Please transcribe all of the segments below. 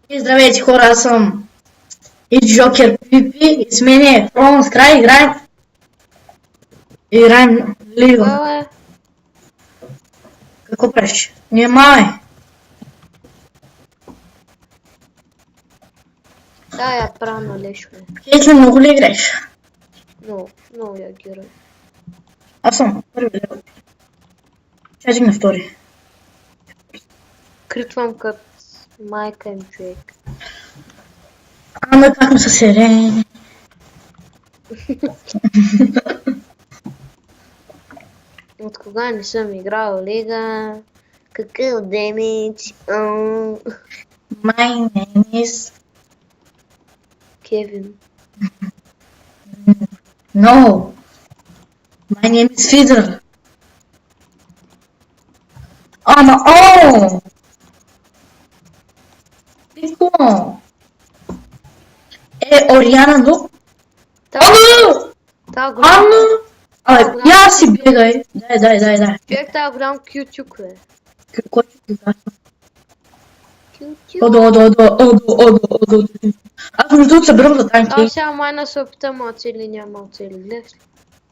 И здравейте хора, аз съм и Джокер Пипи и с мен е Фронс Край, играем Лига. Абе, Какво правиш? Внимавай! да, я правя лешо. Кейтли, много ли играеш? Много я герой. Аз съм първи левел. Ще дигна втори. Критвам като майка им човек. Ама как ме са сирени? От кога не съм играл лига? Какъв демидж? My name is... Кевин. No! My name is Feeder. Ама, о! Пико! Ориана, но... Ама! Та голям. Ама! Абе, я си бегай. Дай. Човек та голям кючук, бе. Кой ти казва? Кючук. Одо. Аз между другото събирам за танки. Аз сега майна се опитам от цели, няма от цели. Гледаш ли?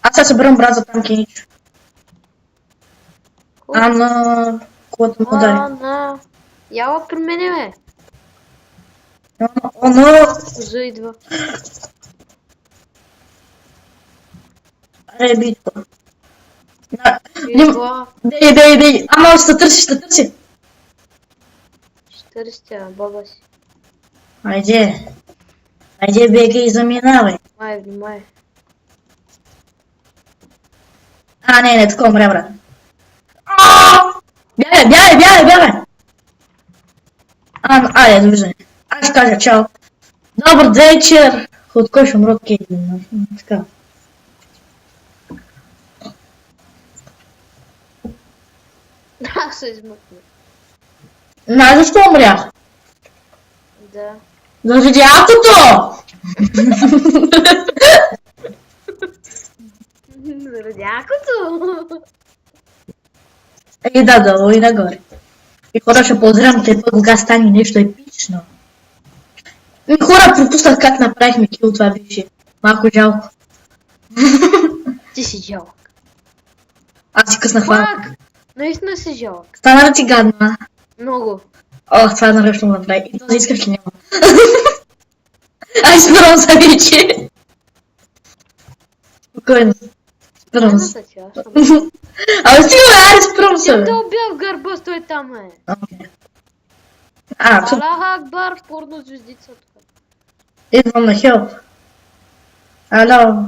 Аз сега събирам брат за танки. Ана... Кого му удари? На. Яла при мене, бе. Ана... Коза идва. Аре, битко. Идва. Дей. Ама ще търси. Ще търся, баба си. Айде, бегай и заминавай. Внимай. Не, така умря, брат. Бягай! Айде, довиждане. Аз ще кажа чао. Добър вечер. От кой ще умра от Кейтлин? Така. Аз се измъкна. Знаеш защо умрях? Да. Заради якото! Заради акото. Да, долу и нагоре. И хора ще поздравям те път, кога стане нещо епично. Хора, пропуснах как направихме кил, това беше малко жалко. Ти си жалък. Аз си къснах това. Пак! Наистина си жалък. Стана да ти гадна. Много. Ох, това наръчно ме направи. И този искаш ли няма? Ай, спирам се вече. Спокойно. Спирам се. Абе, стига бе, айде спирам се. Тя те убия в гърба, стой там, е. Абсолютно. Аллах Акбар, порно звездица тук. Идвам на хелп. Алло.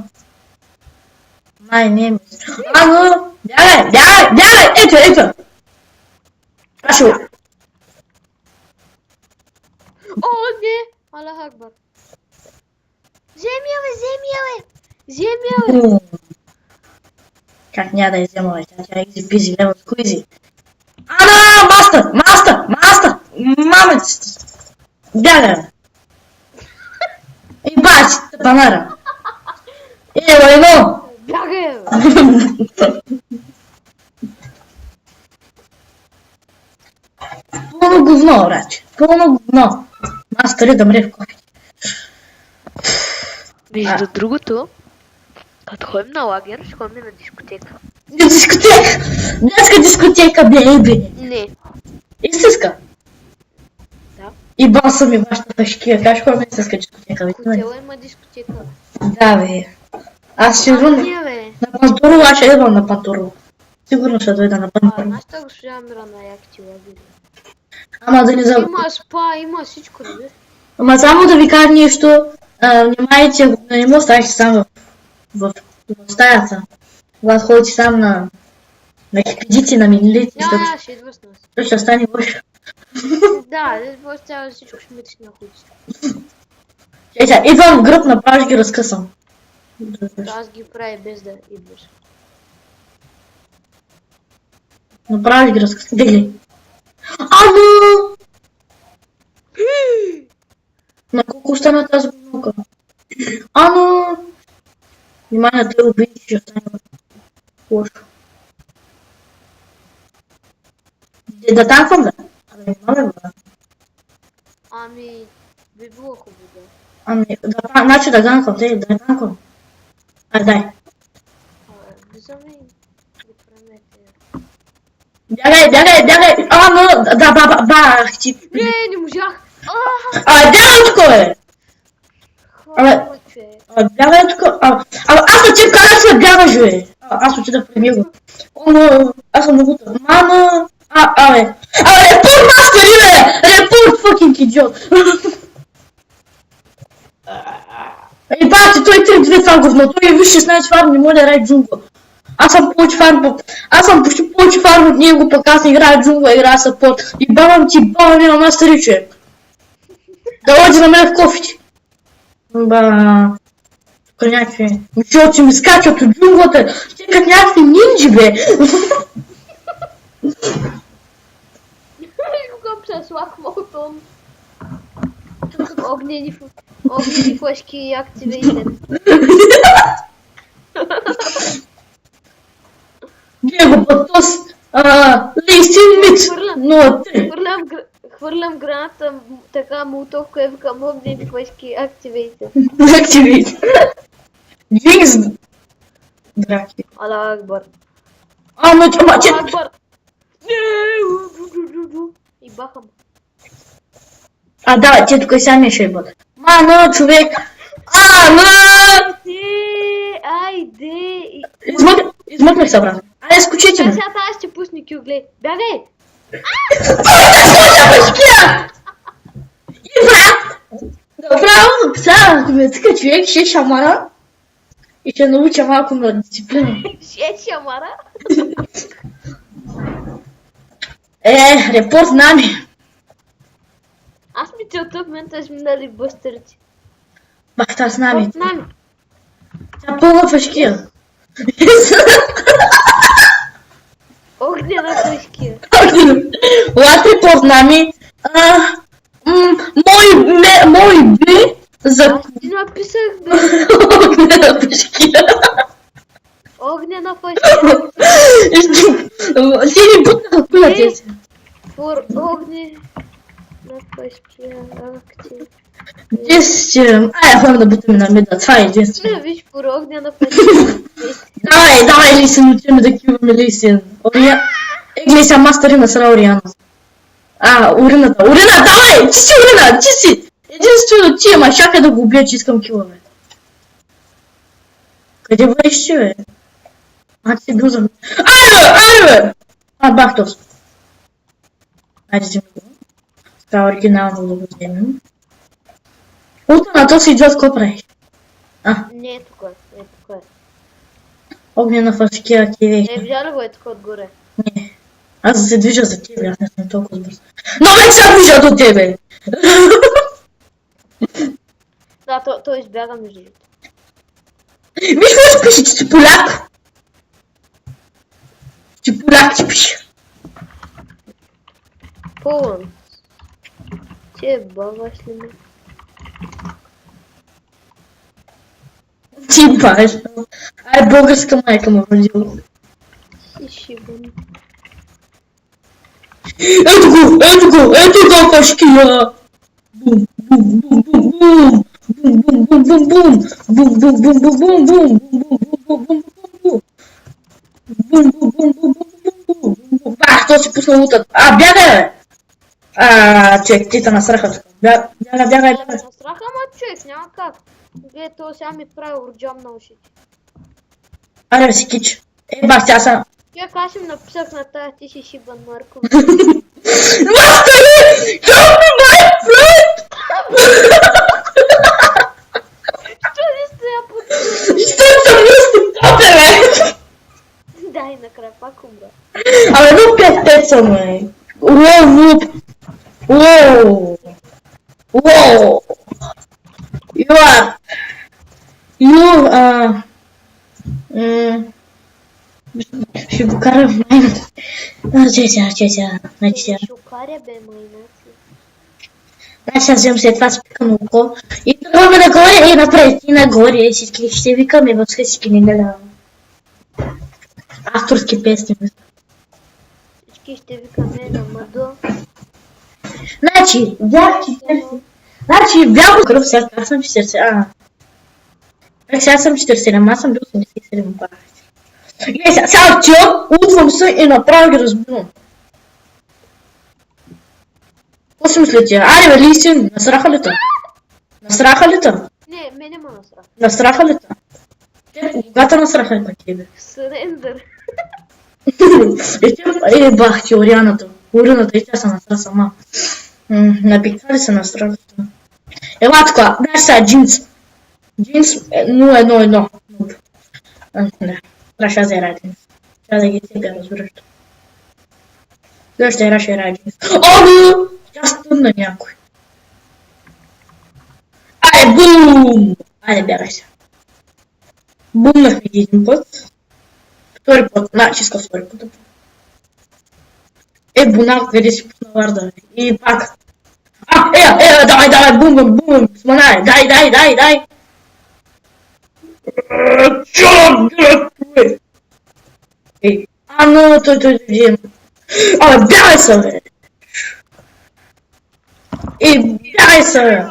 My name is... Ало! Бягай! Ето! Ашо. О, не! Аллах Акбар. Земя, бе! Как няма да иззема, бе? Тя е изи пизи, лево скуизи. Ана! Маста! Мамеците! Бягай! И бачи, панара! Войно! Бягай, бе! Пълно говно, браче. Пълно говно. Мастъри да мре в кофе. Между другото, като ходим на лагер, ще ходим на дискотека. Детска дискотека, бейби! Не. Истинска? Да. И баса ми вашата пешкия, как ще ходим на истинска дискотека, бе? Хотела има дискотека. Да, бе. Аз сигурно Не, бе. на Пантурово, аз ще идвам на Пантурово. Сигурно ще дойда на Пантурово. Нашата госпожа Мира на яките лагери. Ама да не забравя. Има спа, има всичко, да. Ама само да ви кажа нещо, внимайте, да не му оставите сам в стаята. Когато ходите сам на експедиции, на миналите, Няма, ще идва с нас. то ще стане лошо. Да, просто трябва всичко ще митиш на ходите. Идвам в гръб, направо ги разкъсам. Аз ги правя без да идваш. Направо ги разкъсам. Дели. Ано! На колко стана тази бутилка? Ано! Внимание, той убийте, ще стане лошо. Да танквам, да? Абе, не мога, бе. Ами, би било хубаво, да. Ами, значи да ганкам, да ганкам. Дай. Влизаме и ги премете. Бягай! Да, бах ти. Не можах! Бягай тук, бе! Хвала, човек. Бягай тук. Аз не ти казах да бягаш, бе! Аз отида при него. Аз съм много тъп. Мама! Репорт, мастери, бе! Репорт, fucking идиот! Бати, той 3-2 това говно. Той е виж 16 фарм, не може да играе джунгла. Аз съм почти повече фарм от него, пък аз не играя джунгла, играя съпорт. И бавам ми на мастери, човек. Да ходи на мен в кофите. Тук някакви... Мишоци ми скачат от джунглата. Те като някакви нинджи, бе. Кога преслах Молтон. Огнени флешки активейтед. Него пътос. Лейстин мит. 0-3. Хвърлям граната, така молотовка е към огнени флешки активейтед. Активейт. Джинкс. Драки. Аллах Акбар. Че... Акбар. И бахам. Да, те тук и сами ще бъдат. Мано, човек! Айде! Измъкнах се, брат. Айде, скочите ме. Сега аз ще пусна кю, гледай. Бягай! Направо, сега, ме цъка човек, ще шамара. И ще науча малко на дисциплина. Ще шамара? Репорт нами. Аз ми целта в момента сме минали бъстърци. Бахта с нами. От нами. Тя пълна фашкия. Огнена фашкия. Лад репорт нами. Мой би за... Аз ти написах, бе. Огнена фашкия. Огнена фашкия. Ти ни бутнаха коя деца. Огнена фашкия. Акти. Ходим да бутаме на меда, това е единствено. Виж, по огнена фашкия. Давай, Лисин, отиваме да киваме Лисин. Гледай мастери на сра Ориана. Урината, давай! Ти си Урина, ти си! Единствено ти, ама чакай да го убия, че искам килове. Къде бъдеш ти, бе? Ти си бил за мен. Айде, бе! Бахтос. Айде, вземи го. Това оригинално да го вземем. Ута на този идиот, какво правиш? Не е тук, е. Огнена фашкия, активейшн. Взяла го е тук отгоре. Не. Аз се движа за тебе, аз не съм толкова бърз. Но вече се движа до тебе! Да, той избяга между другото. Виж какво ще пише, че си поляк! Че поляк ти пише. Пълън. Ти баваш ли ме? Ти баваш. Българска майка ме родила. Си шибан. Ето го, фашкия! Бум, бум, бум, бум, бум! Бум, бум, бум, бум, бум! Бум, бум, бум, бум, бум, бум! Бум, бум, бум, бум, бум! То си пусна лутът. Бягай, бе! Човек, ти те насраха тук. Бягай. Насраха, ма човек, няма как. Гледай, то сега ми прави урджам на ушите. Аре, си кич. Бах, тя съм. Човек, аз им написах на тая, ти си шибан Марко. Мастери! Help me, my friend! Що не стоя по това? Що съм мисля топе, бе? Дай накрая пак умра. Но 5 съм, бе. Уоу! Ще го карам в майната. Чеся. Шукаря бе майната. Значи аз взем след това спикам око и тръгваме нагоре и напред и нагоре. Всички ще викаме в всички не гледам. Авторски песни. Всички ще викаме на Мадо. Значи, бях 40. Значи, бях кръв, сега аз съм 40. Сега съм 47, аз съм бил 87 пак. Гледай, сега отивам, утвам се и направо ги разбивам. Какво си мислите? Айде, бе, Лисин, насраха ли те? Насраха ли те? Не, мене ма насрах. Насраха ли те? Те, кога те насраха ли тебе? Срендър. Бах ти, Орианата. Урината и тя се насра сама. Напикали се насра. Ела така, знаеш сега джинс. Джинс 0-1-1. Не, трябва ще заера джинс. Трябва да ги цепя, разбираш. Защо ще играш джинс? О, тя стъмна някой. Айде, бум! Айде, бягай се. Бумнахме един път. Втори път, значи иска втори път. Бунак, къде си пусна варда. И пак. Давай, бум, сманай, дай. Но той взема. Бягай се, бе! Бягай се, бе!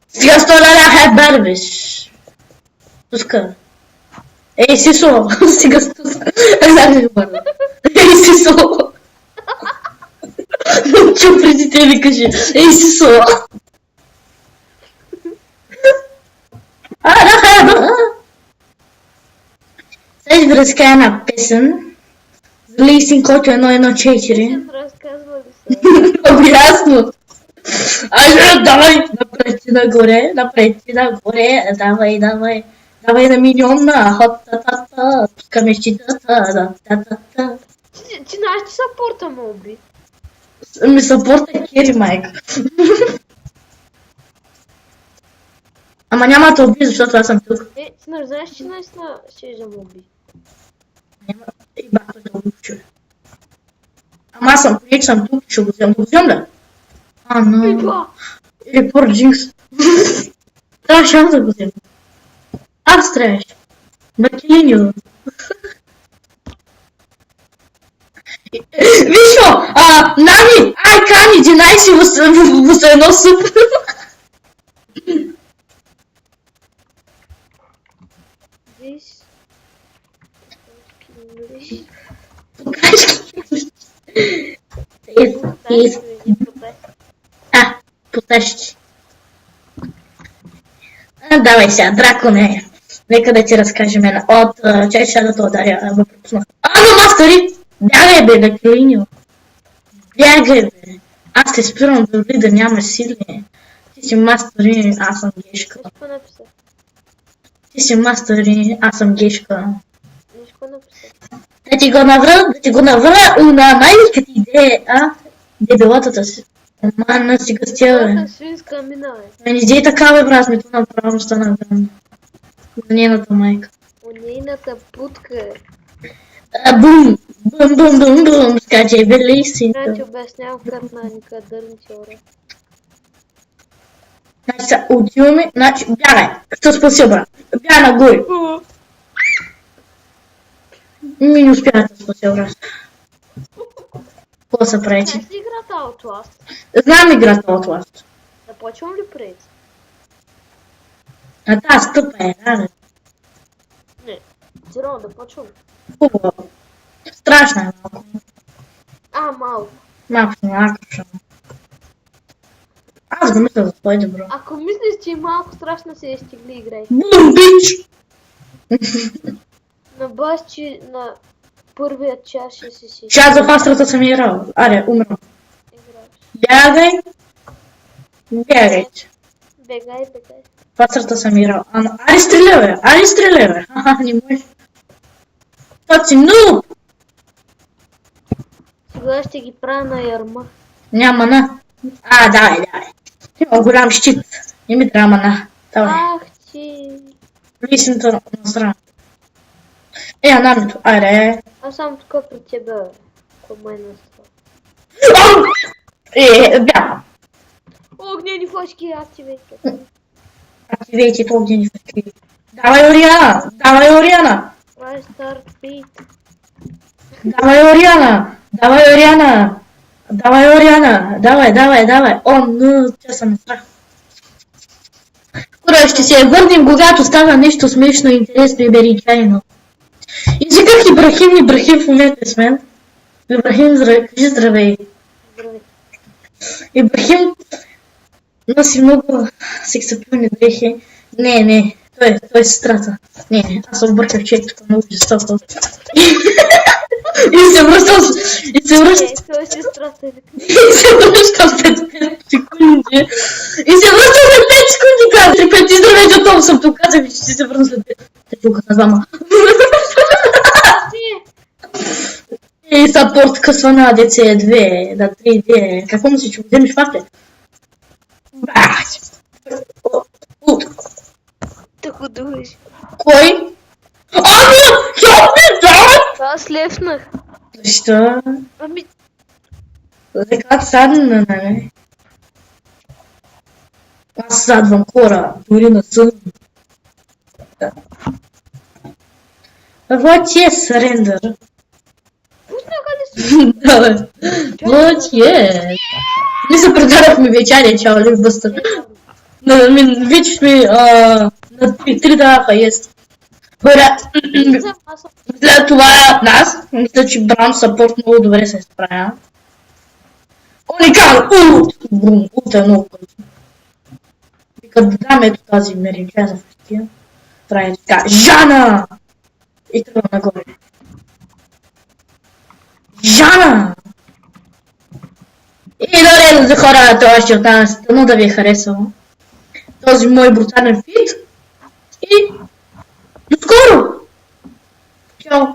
Сега 100 ляха бербиш. Пуска. Сисо! Сега 100. Сисо! Чу преди те ми кажи. Сисо! Сега ще ви разкая една песен. За Лисин, който е 114. Разказва ли се? Много ясно. Давай, напред и нагоре, давай на миньона, хоп-та-та-та, пускаме щитата, та-та-та. Ти знаеш, че съпорта ме уби. Ми съпорта Кери, майка. Ама няма да уби, защото аз съм тук. Ти знаеш, че наистина ще да ме уби. Няма и бахто да уби, човек. Ама аз съм приеч, съм тук, ще го взем да? Репорт джинкс. Трябваше аз да го взема. Аз трябваше. Бакилиньо. Вишо! Нани! Кани! Динай си в едно суп! Потащи. Давай сега, драконе. Нека да ти разкажем една от... Чай, ще да те ударя. Но мастери! Бягай, бе, Бакилиньо. Бягай, бе. Аз те спирам дори да нямаш сили. Ти си мастери, аз съм гешка. Ти си мастери, аз съм гешка. Да ти го навра, на най-великата идея, дебелатата си. Мана си гъстя, бе. Свинска мина, Не дей така, бе, брат, ми това направо стана гръмно. За нейната майка. У нейната путка. Бум, скачай, бе, Лисин. Трябва ти обяснявам как Наника дърни теория. Значи сега отиваме, бягай, ще спася, брат. Бягай нагоре. Ми не успя да спася, брат. Какво се прави? Как си играта Outlast? Знам играта Outlast. Да почвам ли пред? Тази скъпа е, да. Не. Зеро, да почвам. Хубаво. Страшна е малко. Малко. Малко съм акъвша. Аз го мисля за твой добро. Ако мислиш, че е малко страшно, се стигли играй. Бум, бич! На бас, че на първият час ще си Час за фастрата съм играл. Аре, умрам. играеш. Бягай. Бягай. Бегай. Фастрата съм играл. Аре, стреляй, бе. Не може. Това си нуб! Сега ще ги правя на ярма. Няма мана. Давай. Има голям щит. Не ми трябва мана. Давай. Ах ти. Лисинта насрана. Анамито. Айде. Аз съм тук пред тебе, бе. Кой май настава. Бягам. Огнени флашки, активейте. Активейте огнени флашки. Давай, Ориана. Давай старт бит. Давай, Ориана. Давай, Ориана, давай. О, ну, тя съм ме страх. Скоро ще се върнем, когато става нещо смешно и интересно и беричайно. Извиках Ибрахим в момента с мен. Ибрахим, кажи здравей. Здравей. Ибрахим носи много сексапилни дрехи. Не, той е сестрата. Не, аз съм бъркав, че е тук много жестоко. И се връщам Той е сестрата. след 5 секунди. И се връщам след 5 секунди, казах, ти здравей, че Том съм тук, казах, че ще се върна след 5. Те чука на двама. И саппорт късва на DC2, на 3D. Какво мислиш, че вземеш факли? Тако думаш. Кой? Ами, що ми дава? Аз лепнах. Защо? Ами, Как садна, нали? Аз садвам хора, дори на сън. Вот е сарендър. пуснаха ли се? Да, бе. Вот е. Ми се предадахме вечеря, чао, ли бъстър. Вече сме на 3 даха есть. След това нас, мисля, че Брам Саппорт много добре се справя. Уникал! Ут е много късно. Вика, да дам ето тази меринча за фактия. Прави така, Жана! И тръгва нагоре. Жана! И добре за хората още от нас, тъмно да ви е харесало този мой брутален фит. И до скоро! Чао!